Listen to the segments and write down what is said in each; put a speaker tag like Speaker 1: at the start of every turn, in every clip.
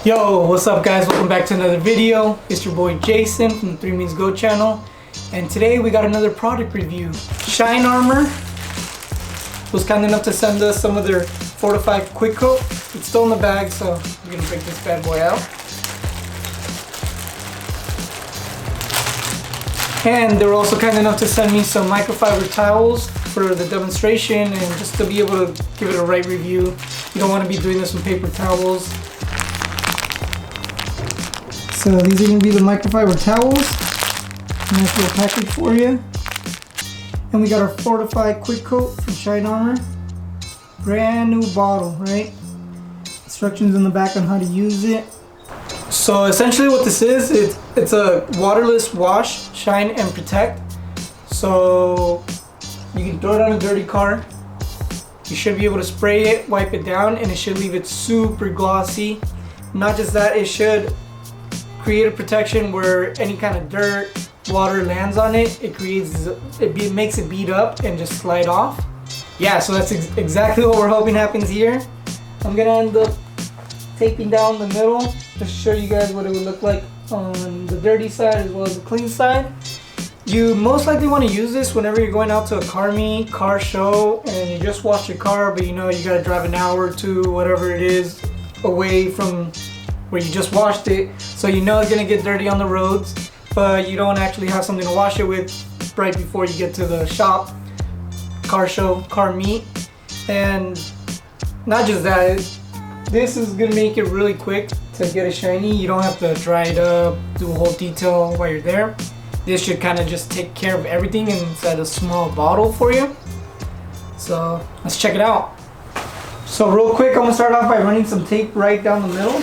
Speaker 1: Yo, what's up guys? Welcome back to another video. It's your boy Jason from the 3 Means Go channel. And today we got another product review. SHINE ARMOUR was kind enough to send us some of their Fortify Quick Coat. It's still in the bag, so we're gonna break this bad boy out. And they were also kind enough to send me some microfiber towels for the demonstration and just to be able to give it a right review. You don't want to be doing this with paper towels. So these are going to be the microfiber towels. Nice little package for you. And we got our Fortify Quick Coat from SHINE ARMOUR. Brand new bottle, right? Instructions in the back on how to use it. So essentially what this is, it's a waterless wash, shine and protect. So you can throw it on a dirty car. You should be able to spray it, wipe it down, and it should leave it super glossy. Not just that, it should create a protection where any kind of dirt, water lands on it. It makes it bead up and just slide off. Yeah, so that's exactly what we're hoping happens here. I'm gonna end up taping down the middle to show you guys what it would look like on the dirty side as well as the clean side. You most likely want to use this whenever you're going out to a car meet, car show, and you just washed your car, but you know you gotta drive an hour or two, whatever it is, away from where you just washed it. So you know it's gonna get dirty on the roads, but you don't actually have something to wash it with right before you get to the shop, car show, car meet. And not just that, this is gonna make it really quick to get it shiny. You don't have to dry it up, do a whole detail while you're there. This should kind of just take care of everything inside a small bottle for you. So let's check it out. So real quick, I'm gonna start off by running some tape right down the middle.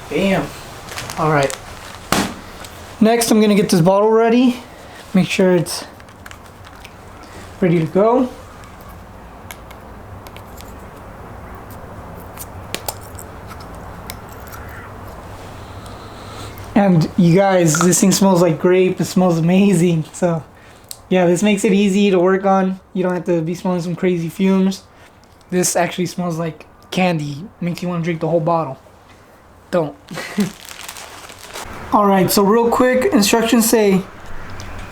Speaker 1: Bam. All right. Next, I'm gonna get this bottle ready. Make sure it's ready to go. And you guys, this thing smells like grape. It smells amazing. So yeah, this makes it easy to work on. You don't have to be smelling some crazy fumes. This actually smells like candy. Makes you want to drink the whole bottle. Don't. Alright, so real quick, instructions say,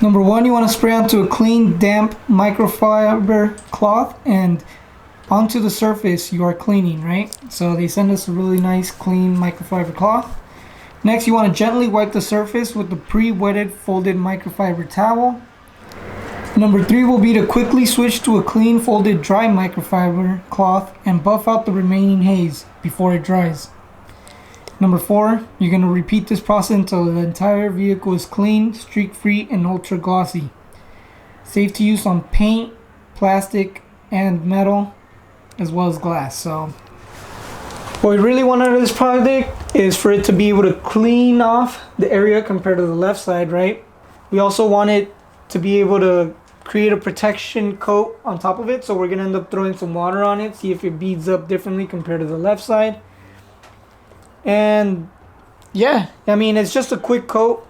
Speaker 1: number 1, you want to spray onto a clean, damp microfiber cloth and onto the surface you are cleaning, right? So they send us a really nice, clean microfiber cloth. Next, you want to gently wipe the surface with the pre-wetted folded microfiber towel. Number 3 will be to quickly switch to a clean, folded, dry microfiber cloth and buff out the remaining haze before it dries. Number 4, you're going to repeat this process until the entire vehicle is clean, streak-free, and ultra glossy. Safe to use on paint, plastic, and metal, as well as glass. So, what we really want out of this product is for it to be able to clean off the area compared to the left side, right? We also want it to be able to create a protection coat on top of it. So we're going to end up throwing some water on it, see if it beads up differently compared to the left side. And yeah, I mean, it's just a quick coat,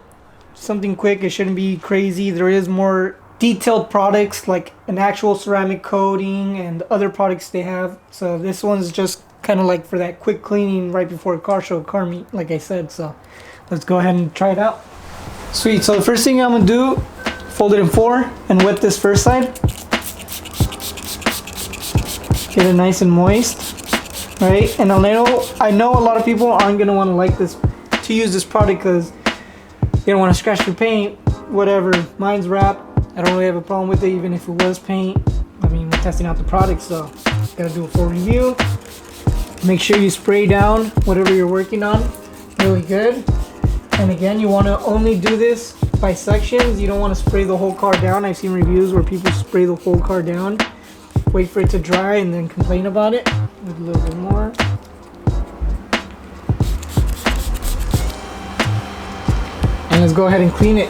Speaker 1: something quick. It shouldn't be crazy. There is more detailed products like an actual ceramic coating and other products they have. So this one's just kind of like for that quick cleaning right before a car show, car meet, like I said. So let's go ahead and try it out. Sweet. So the first thing I'm gonna do, fold it in 4 and wet this first side. Get it nice and moist. Right, and I know a lot of people aren't gonna want to like this to use this product because they don't want to scratch their paint. Whatever, mine's wrap. I don't really have a problem with it, even if it was paint. I mean, we're testing out the product, so gotta do a full review. Make sure you spray down whatever you're working on really good. And again, you want to only do this by sections. You don't want to spray the whole car down. I've seen reviews where people spray the whole car down, wait for it to dry, and then complain about it. A little bit more. And let's go ahead and clean it.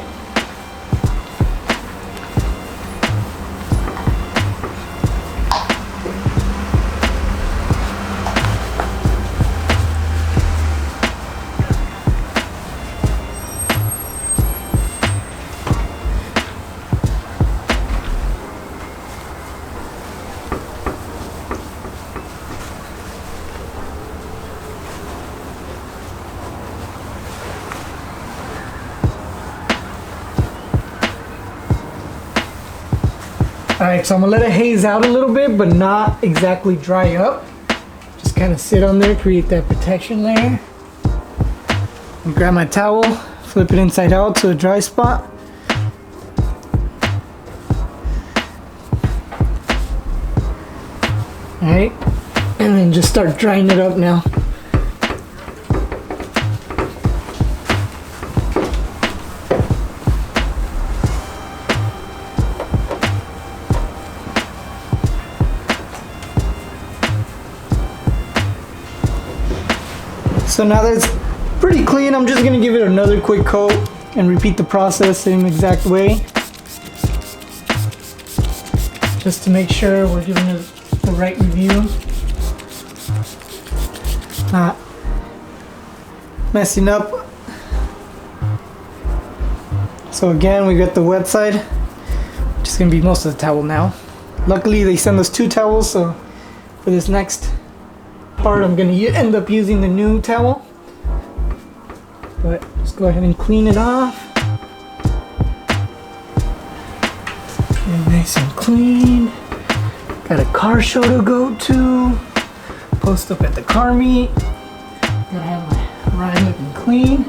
Speaker 1: Alright, so I'm gonna let it haze out a little bit, but not exactly dry up. Just kind of sit on there, create that protection layer. And grab my towel, flip it inside out to a dry spot. Alright, and then just start drying it up now. So now that it's pretty clean, I'm just gonna give it another quick coat and repeat the process same exact way. Just to make sure we're giving it the right review. Not messing up. So again, we got the wet side. Just gonna be most of the towel now. Luckily they send us 2 towels, so for this next part I'm gonna end up using the new towel. But let's go ahead and clean it off. And nice and clean. Got a car show to go to. Post up at the car meet. Gotta have my ride looking clean.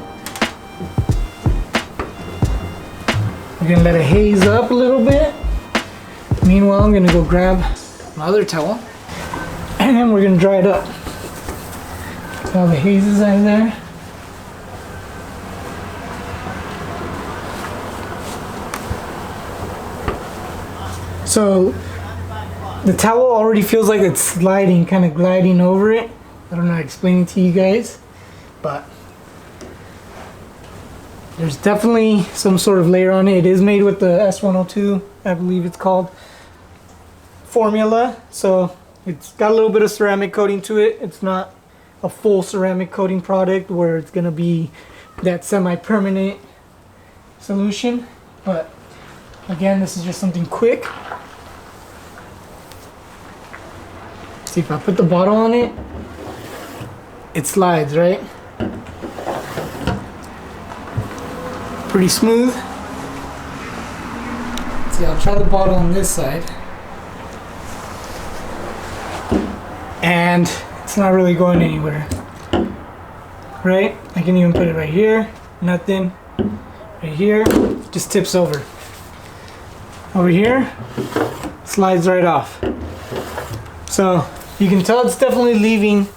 Speaker 1: We're gonna let it haze up a little bit. Meanwhile, I'm gonna go grab my other towel. And then we're gonna dry it up. All the hazes out of there. So the towel already feels like it's sliding, kind of gliding over it. I don't know how to explain it to you guys, but there's definitely some sort of layer on it. It is made with the S102, I believe it's called, formula. So it's got a little bit of ceramic coating to it. It's not a full ceramic coating product where it's gonna be that semi-permanent solution, but again, this is just something quick. See, if I put the bottle on it, it slides, right? Pretty smooth. See, I'll try the bottle on this side. And it's not really going anywhere. Right? I can even put it right here. Nothing. Right here. Just tips over. Over here. Slides right off. So you can tell it's definitely leaving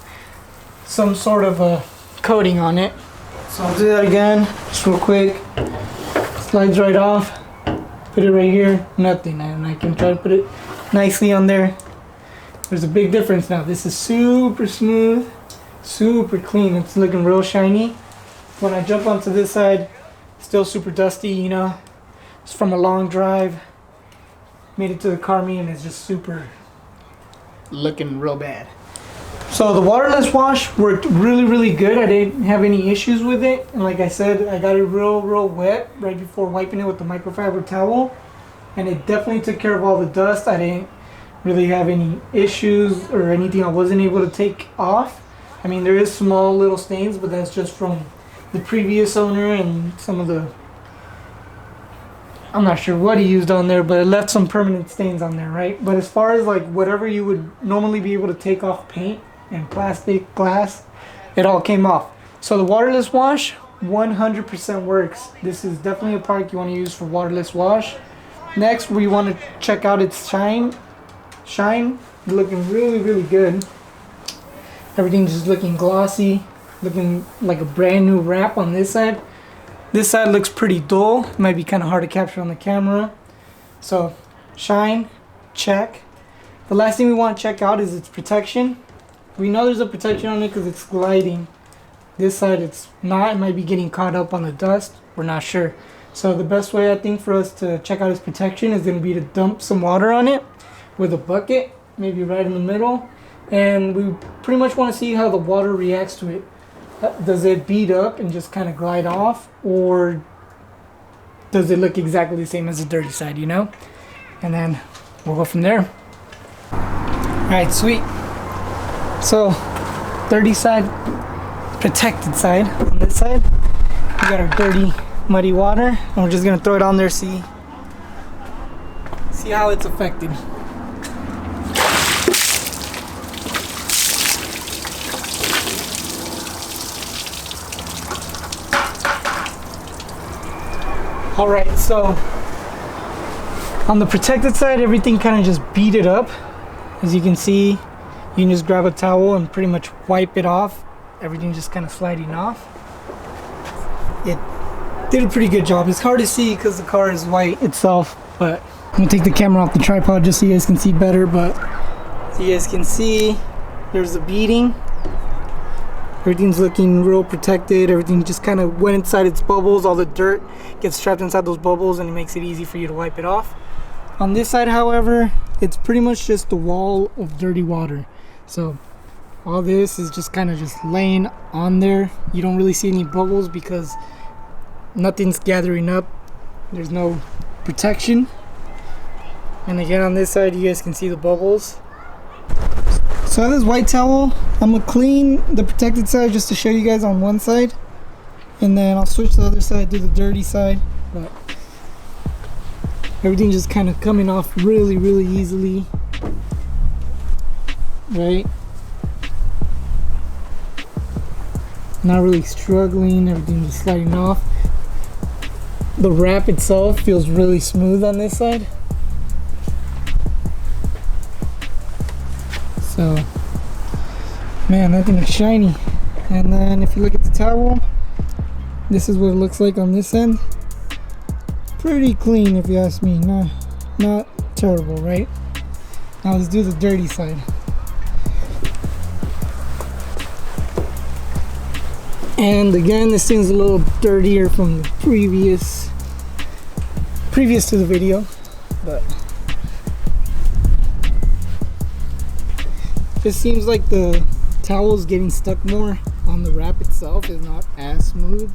Speaker 1: some sort of a coating on it. So I'll do that again, just real quick. Slides right off. Put it right here. Nothing. And I can try to put it nicely on there. There's a big difference now. This is super smooth, super clean. It's looking real shiny. When I jump onto this side, still super dusty, you know. It's from a long drive. Made it to the car meet and it's just super looking real bad. So the waterless wash worked really good. I didn't have any issues with it. And like I said, I got it real wet right before wiping it with the microfiber towel. And it definitely took care of all the dust. I didn't really have any issues or anything I wasn't able to take off. I mean, there is small little stains, but that's just from the previous owner and some of the, I'm not sure what he used on there, but it left some permanent stains on there, right? But as far as like whatever you would normally be able to take off paint and plastic, glass, it all came off. So the waterless wash 100% works. This is definitely a product you want to use for waterless wash. Next, we want to check out its shine. Shine, looking really good. Everything's just looking glossy, looking like a brand new wrap on this side. This side looks pretty dull. It might be kind of hard to capture on the camera. So shine, check. The last thing we want to check out is its protection. We know there's a protection on it because it's gliding. This side it's not. It might be getting caught up on the dust. We're not sure. So the best way I think for us to check out its protection is going to be to dump some water on it with a bucket, maybe right in the middle. And we pretty much want to see how the water reacts to it. Does it bead up and just kind of glide off, or does it look exactly the same as the dirty side, you know? And then we'll go from there. Alright, sweet. So, dirty side, protected side on this side. We got our dirty, muddy water, and we're just gonna throw it on there, see See how it's affected. Alright, so on the protected side, everything kind of just beat it up. As you can see, you can just grab a towel and pretty much wipe it off. Everything just kind of sliding off. It did a pretty good job. It's hard to see because the car is white itself, but I'm gonna take the camera off the tripod just so you guys can see better. But so you guys can see there's the beading. Everything's looking real protected. Everything just kind of went inside its bubbles. All the dirt gets trapped inside those bubbles and it makes it easy for you to wipe it off. On this side, however, it's pretty much just a wall of dirty water. So all this is just kind of just laying on there. You don't really see any bubbles because nothing's gathering up. There's no protection. And again, on this side, you guys can see the bubbles. So I have this white towel. I'm gonna clean the protected side just to show you guys on one side, and then I'll switch to the other side, do the dirty side. But everything just kind of coming off really easily, right? Not really struggling. Everything just sliding off. The wrap itself feels really smooth on this side. So, man, that thing is shiny. And then if you look at the towel, this is what it looks like on this end. Pretty clean if you ask me. Not terrible, right? Now let's do the dirty side. And again, this thing's a little dirtier from the previous to the video, but just seems like the towel's getting stuck more on the wrap itself. Is not as smooth,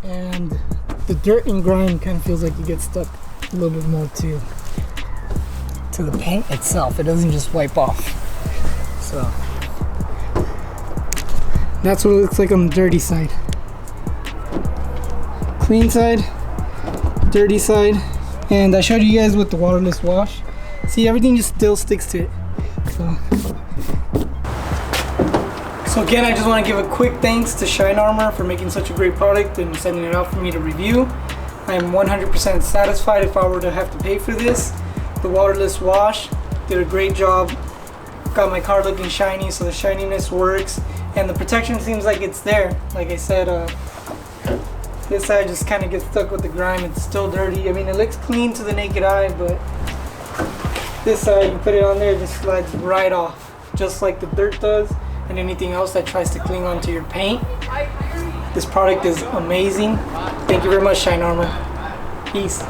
Speaker 1: and the dirt and grime kind of feels like you get stuck a little bit more to the paint itself. It doesn't just wipe off. So that's what it looks like on the dirty side. Clean side, dirty side, and I showed you guys with the waterless wash. See, everything just still sticks to it. So again, I just want to give a quick thanks to SHINE ARMOUR for making such a great product and sending it out for me to review. I am 100% satisfied if I were to have to pay for this. The waterless wash did a great job. Got my car looking shiny, so the shininess works. And the protection seems like it's there. Like I said, this side just kind of gets stuck with the grime. It's still dirty. I mean, it looks clean to the naked eye, but this side, you put it on there, it just slides right off, just like the dirt does and anything else that tries to cling onto your paint. This product is amazing. Thank you very much, SHINE ARMOUR. Peace.